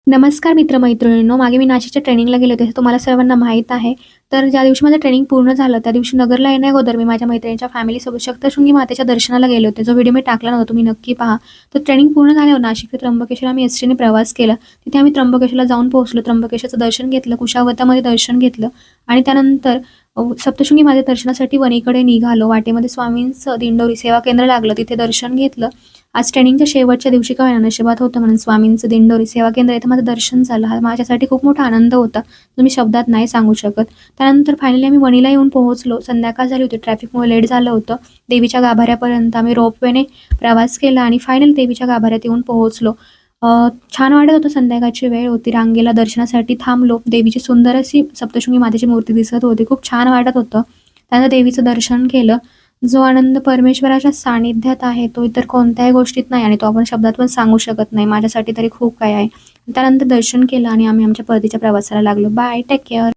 नमस्कार मित्र-मैत्रिणींनो, मागे मी नाशिकच्या ट्रेनिंगला गेले होते, हे तुम्हाला सर्वांना माहीत आहे. तर ज्या दिवशी माझं ट्रेनिंग पूर्ण झालं, त्या दिवशी नगरला येण्याअगोदर मी माझ्या मैत्रिणीच्या फॅमिलीसोबत सप्तशृंगी मातेच्या दर्शनाला गेले होते. जो व्हिडिओ मी टाकला नव्हता, तुम्ही नक्की पहा. तर ट्रेनिंग पूर्ण झाल्यावर नाशिक ते त्र्यंबकेश्वर आम्ही एसटीने प्रवास केला. तिथे आम्ही त्र्यंबकेश्वरला जाऊन पोहोचलो. त्र्यंबकेश्वरचं दर्शन घेतलं, कुशावतामध्ये दर्शन घेतलं आणि त्यानंतर सप्तशृंगी माते दर्शनासाठी वणीकडे निघालो. वाटेमध्ये स्वामींचं दिंडोरी सेवा केंद्र लागलं, तिथे दर्शन घेतलं. आज ट्रेनिंगच्या शेवटच्या दिवशी काय नशिबात होतं म्हणून स्वामींचं दिंडोरी सेवा केंद्र इथं माझं दर्शन झालं. हा माझ्यासाठी खूप मोठा आनंद होता, जो मी शब्दात नाही सांगू शकत. त्यानंतर फायनली आम्ही वणीला येऊन पोहोचलो. संध्याकाळ झाली होती, ट्रॅफिकमुळे लेट झालं होतं. देवीच्या गाभाऱ्यापर्यंत आम्ही रोपवेने प्रवास केला आणि फायनली देवीच्या गाभाऱ्यात येऊन पोहोचलो. छान वाटत होतं. संध्याकाळची वेळ होती. रांगेला दर्शनासाठी थांबलो. देवीची सुंदर अशी सप्तशृंगी मातेची मूर्ती दिसत होती. खूप छान वाटत होतं. त्यानंतर देवीचं दर्शन केलं. जो आनंद परमेश्वराच्या सानिध्यात आहे, तो इतर कोणत्याही गोष्टीत नाही आणि तो आपण शब्दात पण सांगू शकत नाही. माझ्यासाठी तरी खूप काही आहे. त्यानंतर दर्शन केलं आणि आम्ही आमच्या परतीच्या प्रवासाला लागलो. Bye, take care.